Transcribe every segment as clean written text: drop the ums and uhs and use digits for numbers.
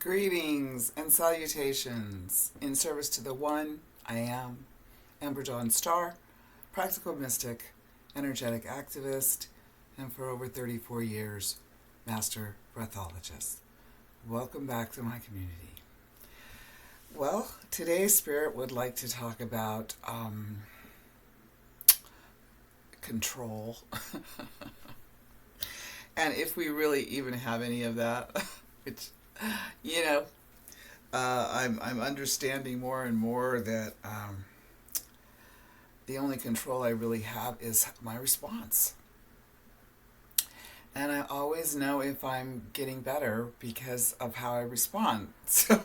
Greetings and salutations in service to the one I am, Amber Dawn Star, practical mystic, energetic activist, and for over 34 years, master breathologist. Welcome back to my community. Well, today's spirit would like to talk about control. And if we really even have any of that, which, you know, I'm understanding more and more that the only control I really have is my response. And I always know if I'm getting better because of how I respond. So,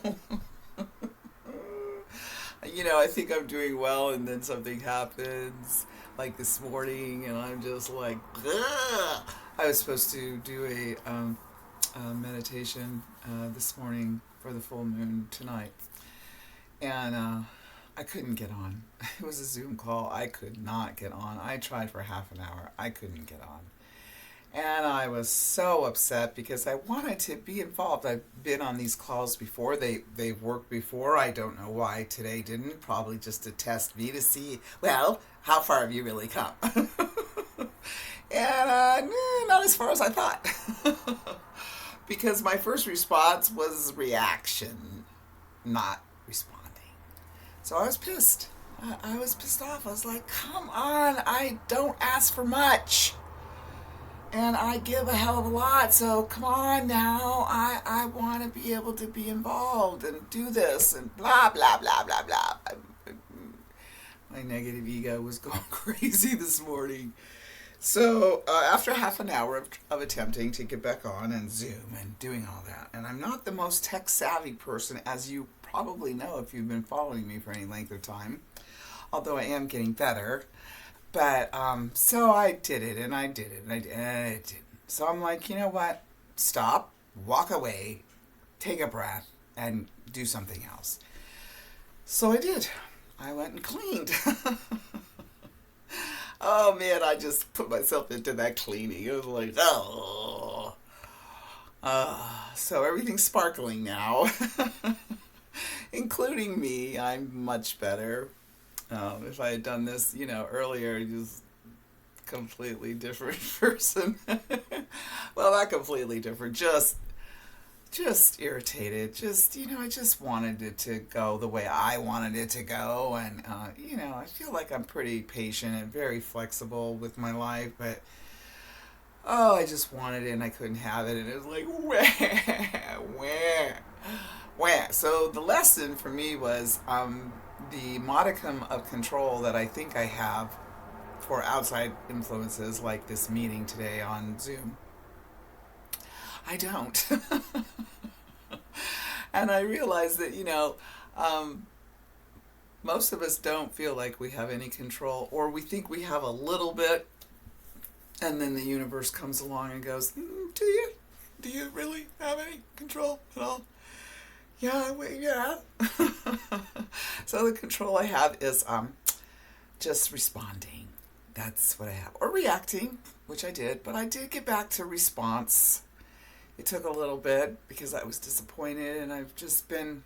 I think I'm doing well, and then something happens, like this morning, and I'm just like, ugh! I was supposed to do a meditation this morning for the full moon tonight, and I couldn't get on. It was a Zoom call. I could not get on. I tried for half an hour. I couldn't get on. And I was so upset because I wanted to be involved. I've been on these calls before. They've worked before. I don't know why today didn't. Probably just to test me to see, well, how far have you really come? And not as far as I thought. Because my first response was reaction, not responding. So I was pissed. I was pissed off. I was like, come on, I don't ask for much. And I give a hell of a lot, so come on now. I want to be able to be involved and do this and blah, blah, blah, blah, blah. My negative ego was going crazy this morning. So after half an hour of attempting to get back on and Zoom and doing all that, and I'm not the most tech-savvy person, as you probably know if you've been following me for any length of time, although I am getting better. But, so I did it, and I did it, and I didn't. So I'm like, you know what? Stop, walk away, take a breath, and do something else. So I did. I went and cleaned. Oh, man, I just put myself into that cleaning. It was like, oh. So everything's sparkling now, including me. I'm much better. If I had done this, earlier, just completely different person. Well, not completely different, just irritated. I just wanted it to go the way I wanted it to go. And, I feel like I'm pretty patient and very flexible with my life, but, I just wanted it and I couldn't have it. And it was like, wah. So the lesson for me was, the modicum of control that I think I have for outside influences like this meeting today on Zoom, I don't. And I realize that, most of us don't feel like we have any control, or we think we have a little bit, and then the universe comes along and goes, do you? Do you really have any control at all? Yeah. So the control I have is just responding. That's what I have. Or reacting, which I did. But I did get back to response. It took a little bit because I was disappointed. And there's just been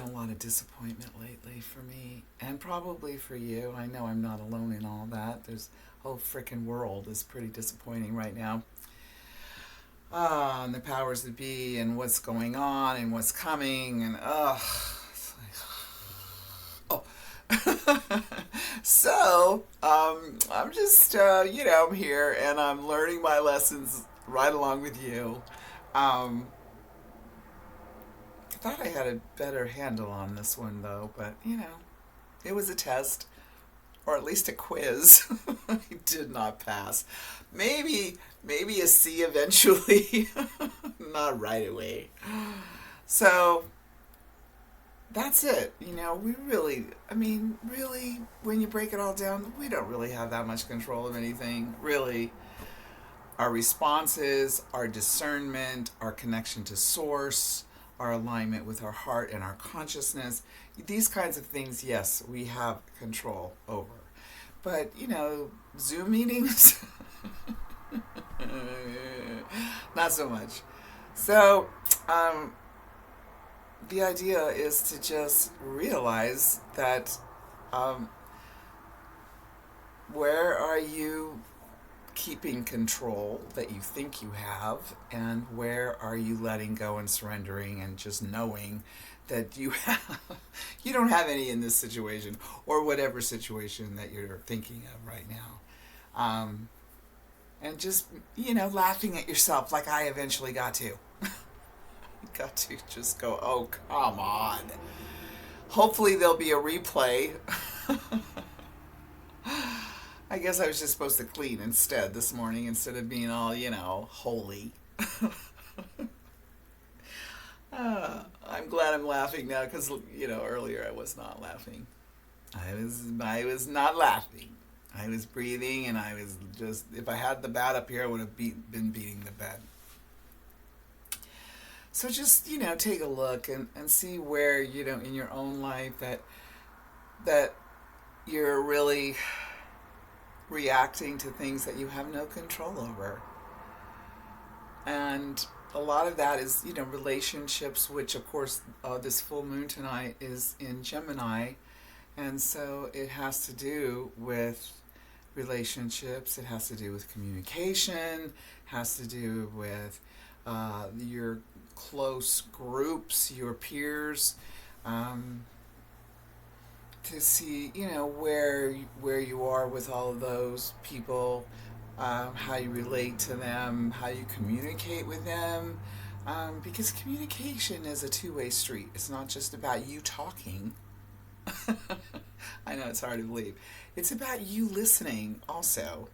a lot of disappointment lately for me. And probably for you. I know I'm not alone in all that. The whole frickin' world is pretty disappointing right now. And the powers that be, and what's going on, and what's coming, and it's like, oh. So, I'm just, I'm here, and I'm learning my lessons right along with you. I thought I had a better handle on this one, though, but, it was a test. Or at least a quiz. I did not pass. Maybe a C eventually. Not right away. So, that's it. We really, when you break it all down, we don't really have that much control of anything. Really. Our responses, our discernment, our connection to source, our alignment with our heart and our consciousness, these kinds of things, yes, we have control over. But, Zoom meetings, not so much. So, um, the idea is to just realize that um, where are you keeping control that you think you have, and where are you letting go and surrendering and just knowing that you don't have any in this situation or whatever situation that you're thinking of right now. And just, laughing at yourself like I eventually got to. Got to just go, oh, come on. Hopefully there'll be a replay. I guess I was just supposed to clean instead this morning instead of being all, holy. I'm glad I'm laughing now because, earlier I was not laughing. I was not laughing. I was breathing, and I was just, if I had the bat up here, I would have been beating the bed. So just, take a look and see where, in your own life that you're really reacting to things that you have no control over. And a lot of that is, relationships, which of course this full moon tonight is in Gemini. And so it has to do with relationships, it has to do with communication, has to do with your close groups, your peers, to see, where you are with all of those people, how you relate to them, how you communicate with them, because communication is a two-way street. It's not just about you talking. I know it's hard to believe. It's about you listening also,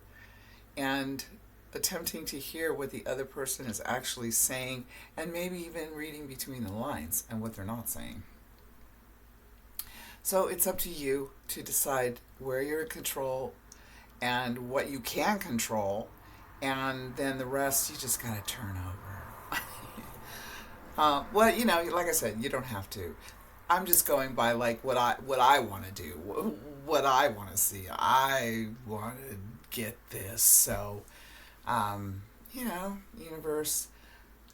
and attempting to hear what the other person is actually saying, and maybe even reading between the lines and what they're not saying. So it's up to you to decide where you're in control and what you can control, and then the rest you just gotta turn over. Well, like I said, you don't have to. I'm just going by like what I want to do, what I want to see. I want to get this, so universe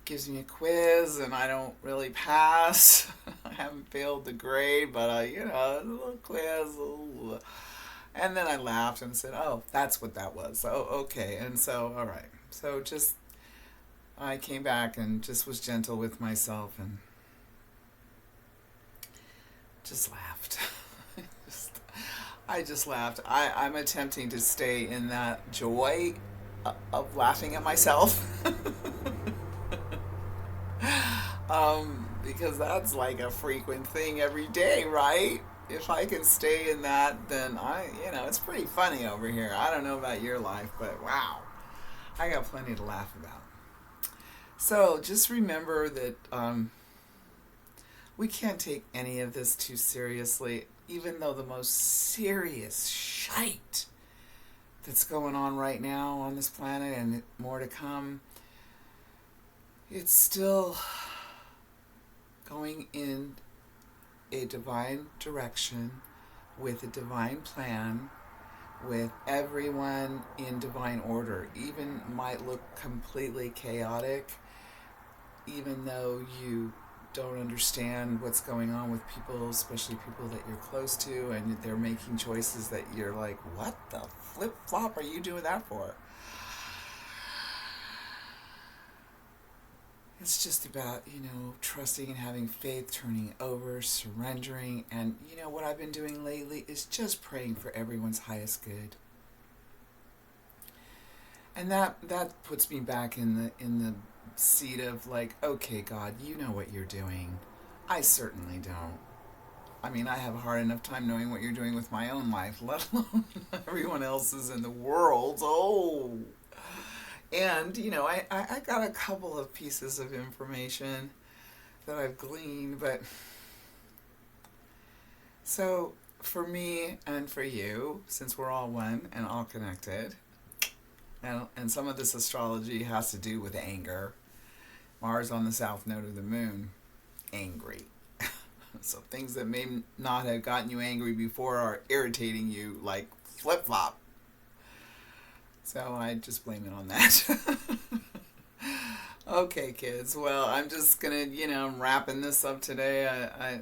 gives me a quiz and I don't really pass. I haven't failed the grade, but a little quiz. Ooh. And then I laughed and said, "Oh, that's what that was. Oh, okay." And so, all right. So just I came back and just was gentle with myself and just laughed. I just laughed. I'm attempting to stay in that joy of laughing at myself. Because that's like a frequent thing every day, right? If I can stay in that, then it's pretty funny over here. I don't know about your life, but wow, I got plenty to laugh about. So just remember that we can't take any of this too seriously, even though the most serious shite that's going on right now on this planet and more to come, it's still going in a divine direction with a divine plan, with everyone in divine order. Even might look completely chaotic, even though you don't understand what's going on with people, especially people that you're close to, and they're making choices that you're like, what the flip-flop are you doing that for? It's just about, trusting and having faith, turning over, surrendering, and what I've been doing lately is just praying for everyone's highest good. And that puts me back in the seat of like, okay, God, you know what you're doing. I certainly don't. I mean, I have a hard enough time knowing what you're doing with my own life, let alone everyone else's in the world. Oh. And, I got a couple of pieces of information that I've gleaned, but so for me and for you, since we're all one and all connected, and some of this astrology has to do with anger. Mars on the south node of the moon, angry. So things that may not have gotten you angry before are irritating you like flip-flop. So I just blame it on that. Okay, kids. Well, I'm just gonna, I'm wrapping this up today.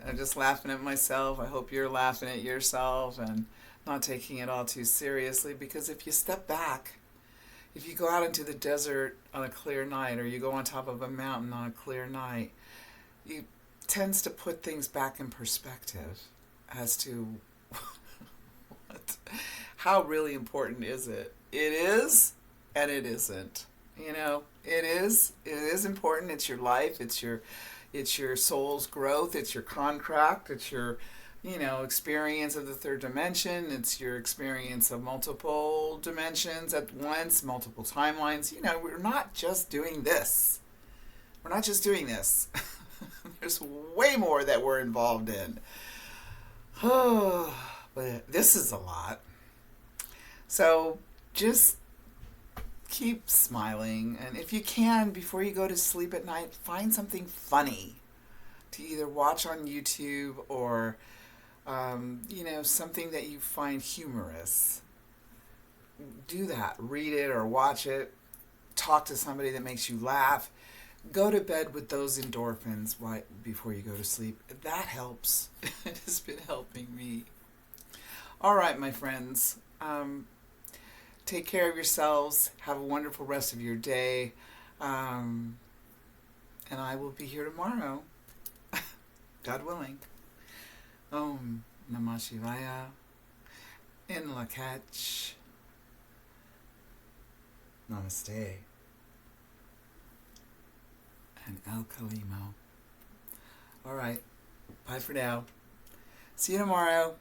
I'm just laughing at myself. I hope you're laughing at yourself and not taking it all too seriously. Because if you step back, if you go out into the desert on a clear night, or you go on top of a mountain on a clear night, it tends to put things back in perspective as to what, how really important is it. It is, and it isn't. It is important. It's your life. It's your soul's growth. It's your contract. It's your, experience of the third dimension. It's your experience of multiple dimensions at once, multiple timelines. We're not just doing this. We're not just doing this. There's way more that we're involved in. But this is a lot. So just keep smiling. And if you can, before you go to sleep at night, find something funny to either watch on YouTube or, something that you find humorous. Do that. Read it or watch it. Talk to somebody that makes you laugh. Go to bed with those endorphins right before you go to sleep. That helps. It has been helping me. All right, my friends. Take care of yourselves. Have a wonderful rest of your day. And I will be here tomorrow. God willing. Om Namah Shivaya. In Lakach. Namaste. And El Kalimo. All right. Bye for now. See you tomorrow.